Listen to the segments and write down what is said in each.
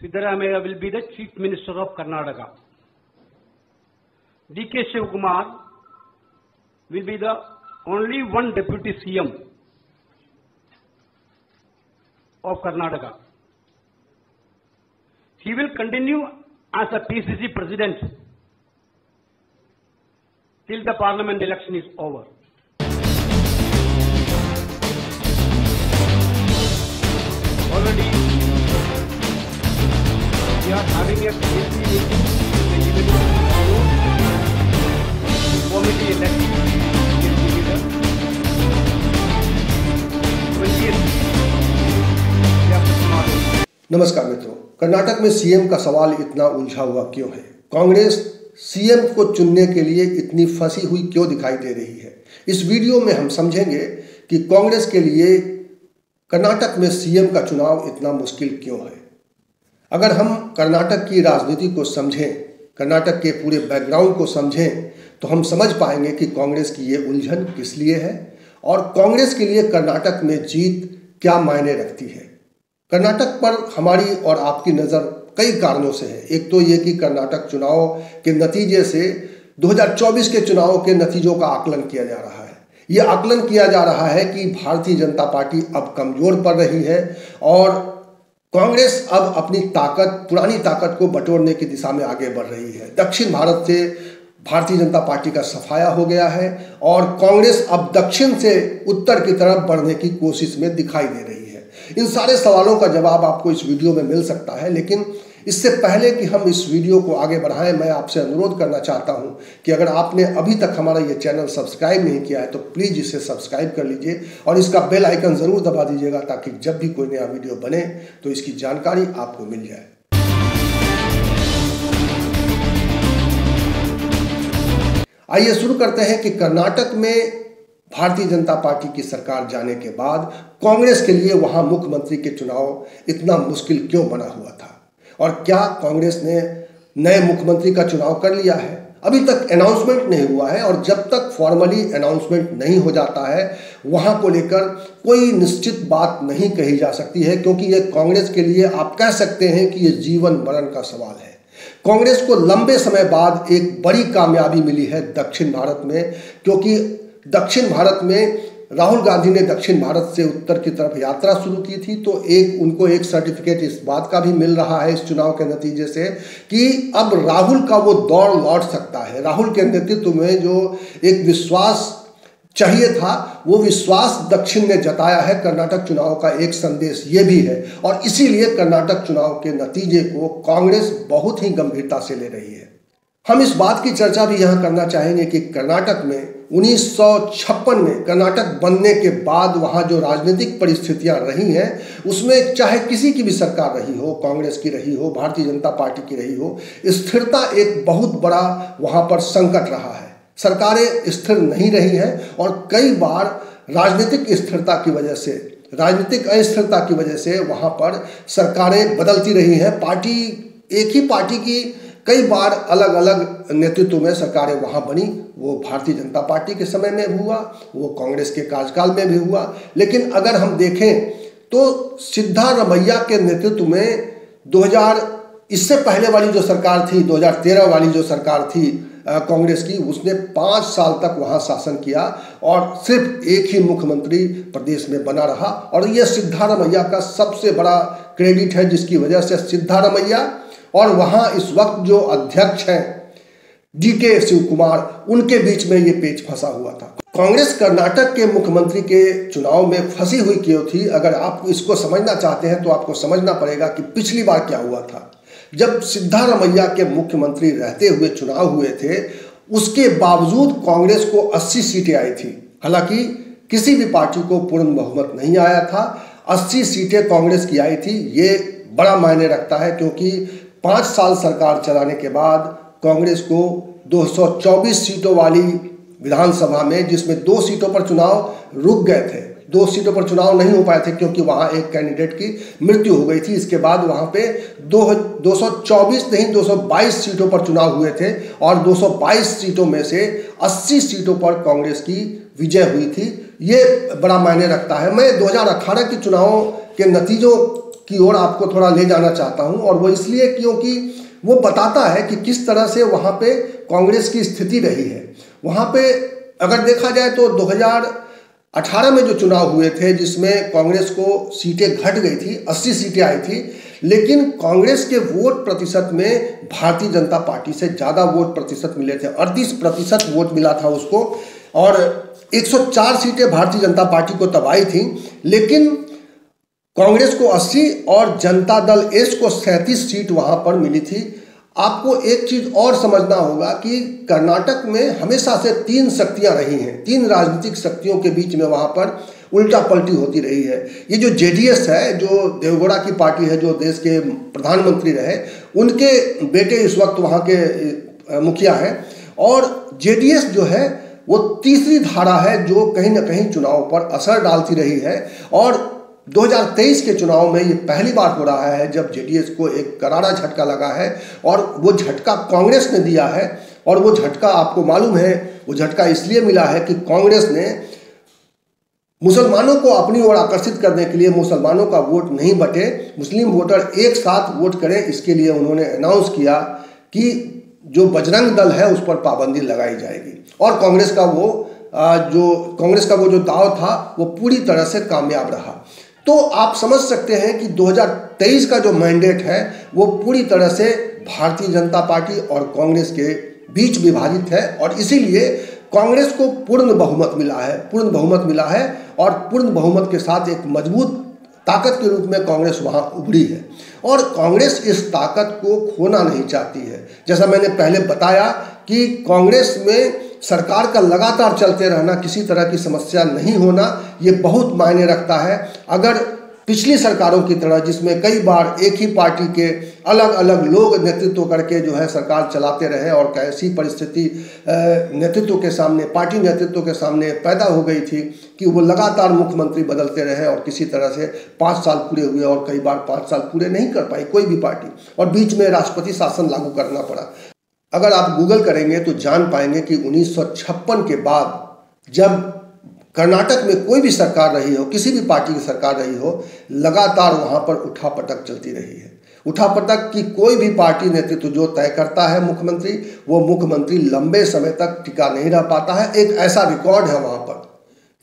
Siddaramaiah will be the Chief Minister of Karnataka. D.K. Shivakumar will be the only one Deputy CM of Karnataka. He will continue as a PCC President till the Parliament election is over. Already we are having a committee meeting committee election नमस्कार मित्रों, कर्नाटक में CM का सवाल इतना उलझा हुआ क्यों है? कांग्रेस सीएम को चुनने के लिए इतनी फंसी हुई क्यों दिखाई दे रही है? इस वीडियो में हम समझेंगे कि कांग्रेस के लिए कर्नाटक में सीएम का चुनाव इतना मुश्किल क्यों है। अगर हम कर्नाटक की राजनीति को समझें, कर्नाटक के पूरे बैकग्राउंड को समझें, तो हम समझ पाएंगे कि कांग्रेस की ये उलझन किस लिए है और कांग्रेस के लिए कर्नाटक में जीत क्या मायने रखती है। कर्नाटक पर हमारी और आपकी नज़र कई कारणों से है। एक तो ये कि कर्नाटक चुनाव के नतीजे से 2024 के चुनाव के नतीजों का आकलन किया जा रहा है। ये आकलन किया जा रहा है कि भारतीय जनता पार्टी अब कमज़ोर पड़ रही है और कांग्रेस अब अपनी ताकत, पुरानी ताकत को बटोरने की दिशा में आगे बढ़ रही है। दक्षिण भारत से भारतीय जनता पार्टी का सफाया हो गया है और कांग्रेस अब दक्षिण से उत्तर की तरफ बढ़ने की कोशिश में दिखाई दे रही है। इन सारे सवालों का जवाब आपको इस वीडियो में मिल सकता है, लेकिन इससे पहले कि हम इस वीडियो को आगे बढ़ाएं, मैं आपसे अनुरोध करना चाहता हूं कि अगर आपने अभी तक हमारा ये चैनल सब्सक्राइब नहीं किया है तो प्लीज़ इसे सब्सक्राइब कर लीजिए और इसका बेल आइकन ज़रूर दबा दीजिएगा ताकि जब भी कोई नया वीडियो बने तो इसकी जानकारी आपको मिल जाए। आइए शुरू करते हैं कि कर्नाटक में भारतीय जनता पार्टी की सरकार जाने के बाद कांग्रेस के लिए वहां मुख्यमंत्री के चुनाव इतना मुश्किल क्यों बना हुआ था और क्या कांग्रेस ने नए मुख्यमंत्री का चुनाव कर लिया है। अभी तक अनाउंसमेंट नहीं हुआ है और जब तक फॉर्मली अनाउंसमेंट नहीं हो जाता है वहां को लेकर कोई निश्चित बात नहीं कही जा सकती है, क्योंकि ये कांग्रेस के लिए आप कह सकते हैं कि ये जीवन मरण का सवाल है। कांग्रेस को लंबे समय बाद एक बड़ी कामयाबी मिली है दक्षिण भारत में, क्योंकि दक्षिण भारत में राहुल गांधी ने दक्षिण भारत से उत्तर की तरफ यात्रा शुरू की थी, तो उनको एक सर्टिफिकेट इस बात का भी मिल रहा है इस चुनाव के नतीजे से कि अब राहुल का वो दौर लौट सकता है। राहुल के नेतृत्व में जो एक विश्वास चाहिए था वो विश्वास दक्षिण ने जताया है। कर्नाटक चुनाव का एक संदेश ये भी है और इसीलिए कर्नाटक चुनाव के नतीजे को कांग्रेस बहुत ही गंभीरता से ले रही है। हम इस बात की चर्चा भी यहाँ करना चाहेंगे कि कर्नाटक में 1956 में कर्नाटक बनने के बाद वहाँ जो राजनीतिक परिस्थितियाँ रही हैं उसमें चाहे किसी की भी सरकार रही हो, कांग्रेस की रही हो, भारतीय जनता पार्टी की रही हो, स्थिरता एक बहुत बड़ा वहाँ पर संकट रहा है। सरकारें स्थिर नहीं रही हैं और कई बार राजनीतिक अस्थिरता की वजह से वहाँ पर सरकारें बदलती रही हैं। एक ही पार्टी की कई बार अलग अलग नेतृत्व में सरकारें वहाँ बनी। वो भारतीय जनता पार्टी के समय में भी हुआ, वो कांग्रेस के कार्यकाल में भी हुआ। लेकिन अगर हम देखें तो सिद्धारमैया के नेतृत्व में इससे पहले वाली जो सरकार थी, 2013 वाली जो सरकार थी कांग्रेस की, उसने 5 साल तक वहाँ शासन किया और सिर्फ एक ही मुख्यमंत्री प्रदेश में बना रहा। और यह सिद्धारमैया का सबसे बड़ा क्रेडिट है, जिसकी वजह से सिद्धारमैया और वहाँ इस वक्त जो अध्यक्ष हैं D.K. शिवकुमार, उनके बीच में ये पेच फंसा हुआ था। कांग्रेस कर्नाटक के मुख्यमंत्री के चुनाव में फंसी हुई क्यों थी? अगर आप इसको समझना चाहते हैं तो आपको समझना पड़ेगा कि पिछली बार क्या हुआ था। जब सिद्धारमैया के मुख्यमंत्री रहते हुए चुनाव हुए थे, उसके बावजूद कांग्रेस को 80 सीटें आई थी। हालांकि किसी भी पार्टी को पूर्ण बहुमत नहीं आया था, 80 सीटें कांग्रेस की आई थी। ये बड़ा मायने रखता है क्योंकि 5 साल सरकार चलाने के बाद कांग्रेस को 224 सीटों वाली विधानसभा में, जिसमें 2 सीटों पर चुनाव रुक गए थे, 2 सीटों पर चुनाव नहीं हो पाए थे क्योंकि वहाँ एक कैंडिडेट की मृत्यु हो गई थी। इसके बाद वहाँ पे 224 नहीं 222 सीटों पर चुनाव हुए थे और 222 सीटों में से 80 सीटों पर कांग्रेस की विजय हुई थी। ये बड़ा मायने रखता है। मैं 2018 के चुनाव के नतीजों की ओर आपको थोड़ा ले जाना चाहता हूं, और वो इसलिए क्योंकि वो बताता है कि किस तरह से वहाँ पे कांग्रेस की स्थिति रही है। वहाँ पे अगर देखा जाए तो 2018 में जो चुनाव हुए थे, जिसमें कांग्रेस को सीटें घट गई थी, 80 सीटें आई थी, लेकिन कांग्रेस के वोट प्रतिशत में भारतीय जनता पार्टी से ज़्यादा वोट प्रतिशत मिले थे। 38% वोट मिला था उसको, और 104 सीटें भारतीय जनता पार्टी को तब आई थी, लेकिन कांग्रेस को 80 और जनता दल एस को 37 सीट वहां पर मिली थी। आपको एक चीज और समझना होगा कि कर्नाटक में हमेशा से 3 शक्तियां रही हैं, 3 राजनीतिक शक्तियों के बीच में वहां पर उल्टा पलटी होती रही है। ये जो जेडीएस है, जो देवगौड़ा की पार्टी है, जो देश के प्रधानमंत्री रहे, उनके बेटे इस वक्त वहाँ के मुखिया हैं, और जेडीएस जो है वो तीसरी धारा है जो कहीं ना कहीं चुनाव पर असर डालती रही है। और 2023 के चुनाव में ये पहली बार हो रहा है जब जेडीएस को एक करारा झटका लगा है, और वो झटका कांग्रेस ने दिया है। और वो झटका आपको मालूम है, वो झटका इसलिए मिला है कि कांग्रेस ने मुसलमानों को अपनी ओर आकर्षित करने के लिए, मुसलमानों का वोट नहीं बटे, मुस्लिम वोटर एक साथ वोट करें, इसके लिए उन्होंने अनाउंस किया कि जो बजरंग दल है उस पर पाबंदी लगाई जाएगी। और कांग्रेस का वो जो दाव था वो पूरी तरह से कामयाब रहा। तो आप समझ सकते हैं कि 2023 का जो मैंडेट है वो पूरी तरह से भारतीय जनता पार्टी और कांग्रेस के बीच विभाजित है, और इसीलिए कांग्रेस को पूर्ण बहुमत मिला है, और पूर्ण बहुमत के साथ एक मजबूत ताकत के रूप में कांग्रेस वहां उभरी है। और कांग्रेस इस ताकत को खोना नहीं चाहती है। जैसा मैंने पहले बताया कि कांग्रेस में सरकार का लगातार चलते रहना, किसी तरह की समस्या नहीं होना, ये बहुत मायने रखता है। अगर पिछली सरकारों की तरह, जिसमें कई बार एक ही पार्टी के अलग अलग लोग नेतृत्व करके जो है सरकार चलाते रहे, और कैसी परिस्थिति नेतृत्व के सामने, पार्टी नेतृत्व के सामने पैदा हो गई थी कि वो लगातार मुख्यमंत्री बदलते रहे, और किसी तरह से 5 साल पूरे हुए और कई बार 5 साल पूरे नहीं कर पाई कोई भी पार्टी, और बीच में राष्ट्रपति शासन लागू करना पड़ा। अगर आप गूगल करेंगे तो जान पाएंगे कि 1956 के बाद जब कर्नाटक में कोई भी सरकार रही हो, किसी भी पार्टी की सरकार रही हो, लगातार वहाँ पर उठापटक चलती रही है। उठापटक की कोई भी पार्टी नेतृत्व जो तय करता है मुख्यमंत्री, वो मुख्यमंत्री लंबे समय तक टिका नहीं रह पाता है। एक ऐसा रिकॉर्ड है वहाँ पर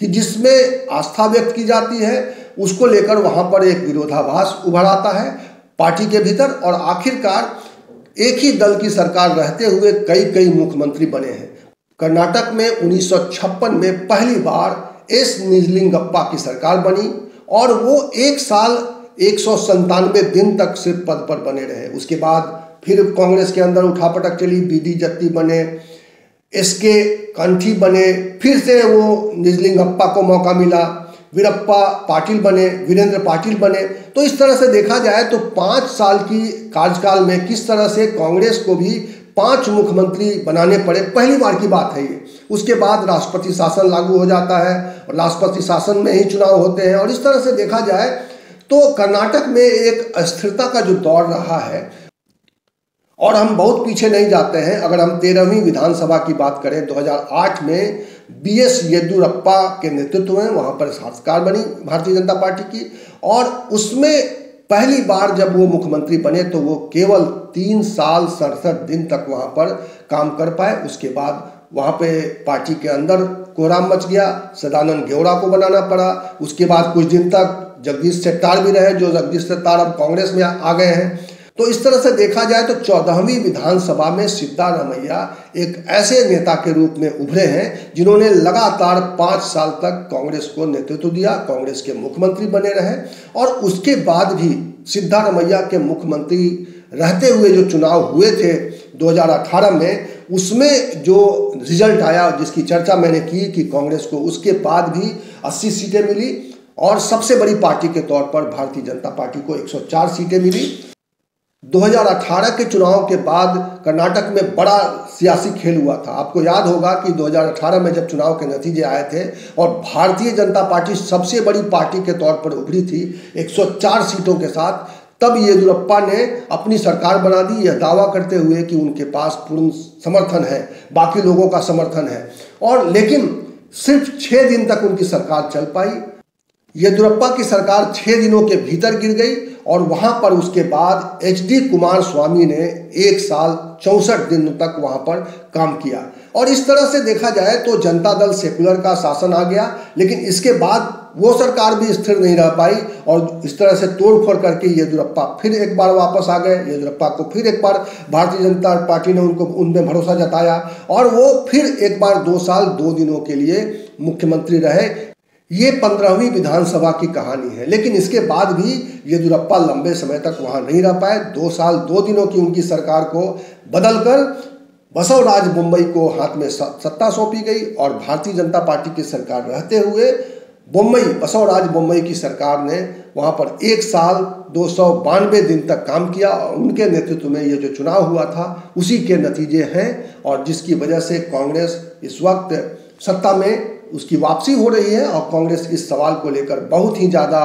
कि जिसमें आस्था व्यक्त की जाती है, उसको लेकर वहाँ पर एक विरोधाभास उभर आता है पार्टी के भीतर, और आखिरकार एक ही दल की सरकार रहते हुए कई मुख्यमंत्री बने हैं। कर्नाटक में 1956 में पहली बार एस निजलिंगप्पा की सरकार बनी, और वो 1 साल 197 दिन तक सिर्फ पद पर बने रहे। उसके बाद फिर कांग्रेस के अंदर उठापटक चली, बीडी जत्ती बने, एसके कंठी बने, फिर से वो निजलिंगप्पा को मौका मिला, वीरप्पा पाटिल बने, वीरेंद्र पाटिल बने। तो इस तरह से देखा जाए तो 5 साल की कार्यकाल में किस तरह से कांग्रेस को भी 5 मुख्यमंत्री बनाने पड़े, पहली बार की बात है ये। उसके बाद राष्ट्रपति शासन लागू हो जाता है, और राष्ट्रपति शासन में ही चुनाव होते हैं, और इस तरह से देखा जाए तो कर्नाटक में एक अस्थिरता का जो दौर रहा है। और हम बहुत पीछे नहीं जाते हैं, अगर हम 13वीं विधानसभा की बात करें, 2008 में बीएस येदियुरप्पा के नेतृत्व में वहाँ पर सरकार बनी भारतीय जनता पार्टी की, और उसमें पहली बार जब वो मुख्यमंत्री बने तो वो केवल 3 साल 67 दिन तक वहाँ पर काम कर पाए। उसके बाद वहाँ पे पार्टी के अंदर कोहराम मच गया, सदानंद गौड़ा को बनाना पड़ा। उसके बाद कुछ दिन तक जगदीश शेट्टार भी रहे, जो जगदीश शेट्टार अब कांग्रेस में आ गए हैं। तो इस तरह से देखा जाए तो 14वीं विधानसभा में सिद्धारमैया एक ऐसे नेता के रूप में उभरे हैं जिन्होंने लगातार 5 साल तक कांग्रेस को नेतृत्व दिया, कांग्रेस के मुख्यमंत्री बने रहे, और उसके बाद भी सिद्धारमैया के मुख्यमंत्री रहते हुए जो चुनाव हुए थे 2018 में, उसमें जो रिजल्ट आया, जिसकी चर्चा मैंने की कि कांग्रेस को उसके बाद भी 80 सीटें मिली, और सबसे बड़ी पार्टी के तौर पर भारतीय जनता पार्टी को 104 सीटें मिली। 2018 के चुनाव के बाद कर्नाटक में बड़ा सियासी खेल हुआ था। आपको याद होगा कि 2018 में जब चुनाव के नतीजे आए थे और भारतीय जनता पार्टी सबसे बड़ी पार्टी के तौर पर उभरी थी 104 सीटों के साथ, तब येदियुरप्पा ने अपनी सरकार बना दी, यह दावा करते हुए कि उनके पास पूर्ण समर्थन है, बाकी लोगों का समर्थन है। और लेकिन सिर्फ 6 दिन तक उनकी सरकार चल पाई। येदियुरप्पा की सरकार 6 दिनों के भीतर गिर गई और वहां पर उसके बाद HD कुमारस्वामी ने 1 साल 64 दिन तक वहां पर काम किया। और इस तरह से देखा जाए तो जनता दल सेकुलर का शासन आ गया, लेकिन इसके बाद वो सरकार भी स्थिर नहीं रह पाई और इस तरह से तोड़फोड़ करके येदियुरप्पा फिर एक बार वापस आ गए। येदियुरप्पा को फिर एक बार भारतीय जनता पार्टी ने उनमें भरोसा जताया और वो फिर एक बार 2 साल 2 दिनों के लिए मुख्यमंत्री रहे। ये 15वीं विधानसभा की कहानी है, लेकिन इसके बाद भी येदियुरप्पा लंबे समय तक वहां नहीं रह पाए। 2 साल 2 दिनों की उनकी सरकार को बदलकर बसवराज बोम्मई को हाथ में सत्ता सौंपी गई और भारतीय जनता पार्टी की सरकार रहते हुए बसवराज बोम्मई की सरकार ने वहां पर 1 साल 292 दिन तक काम किया और उनके नेतृत्व में ये जो चुनाव हुआ था उसी के नतीजे हैं और जिसकी वजह से कांग्रेस इस वक्त सत्ता में उसकी वापसी हो रही है और कांग्रेस इस सवाल को लेकर बहुत ही ज़्यादा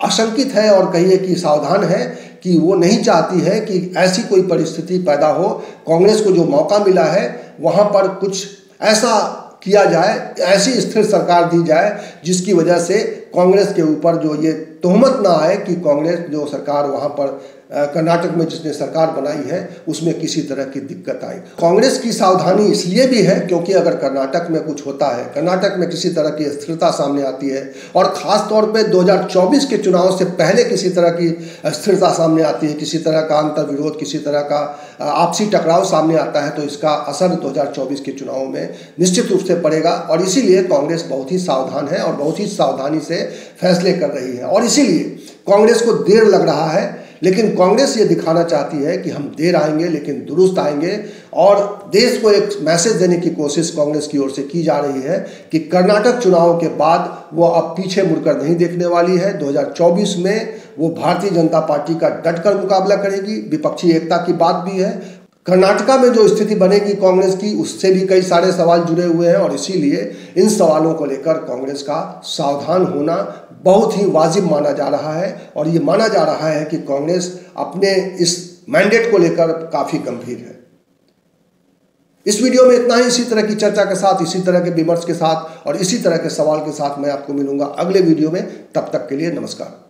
आशंकित है और कहिए कि सावधान है कि वो नहीं चाहती है कि ऐसी कोई परिस्थिति पैदा हो। कांग्रेस को जो मौका मिला है वहाँ पर कुछ ऐसा किया जाए, ऐसी स्थिर सरकार दी जाए जिसकी वजह से कांग्रेस के ऊपर जो ये तोहमत ना आए कि कांग्रेस जो सरकार वहाँ पर कर्नाटक में जिसने सरकार बनाई है उसमें किसी तरह की दिक्कत आई। कांग्रेस की सावधानी इसलिए भी है क्योंकि अगर कर्नाटक में कुछ होता है, कर्नाटक में किसी तरह की स्थिरता सामने आती है और ख़ास तौर पे 2024 के चुनाव से पहले किसी तरह की स्थिरता सामने आती है, किसी तरह का अंतर्विरोध, किसी तरह का आपसी टकराव सामने आता है तो इसका असर 2024 के चुनाव में निश्चित रूप से पड़ेगा और इसीलिए कांग्रेस बहुत ही सावधान है और बहुत ही सावधानी से फैसले कर रही है और इसीलिए कांग्रेस को देर लग रहा है। लेकिन कांग्रेस ये दिखाना चाहती है कि हम देर आएंगे लेकिन दुरुस्त आएंगे और देश को एक मैसेज देने की कोशिश कांग्रेस की ओर से की जा रही है कि कर्नाटक चुनाव के बाद वो अब पीछे मुड़कर नहीं देखने वाली है। 2024 में वो भारतीय जनता पार्टी का डटकर मुकाबला करेगी। विपक्षी एकता की बात भी है। कर्नाटका में जो स्थिति बनेगी कांग्रेस की उससे भी कई सारे सवाल जुड़े हुए हैं और इसीलिए इन सवालों को लेकर कांग्रेस का सावधान होना बहुत ही वाजिब माना जा रहा है और ये माना जा रहा है कि कांग्रेस अपने इस मैंडेट को लेकर काफ़ी गंभीर है। इस वीडियो में इतना ही। इसी तरह की चर्चा के साथ, इसी तरह के विमर्श के साथ और इसी तरह के सवाल के साथ मैं आपको मिलूंगा अगले वीडियो में। तब तक के लिए नमस्कार।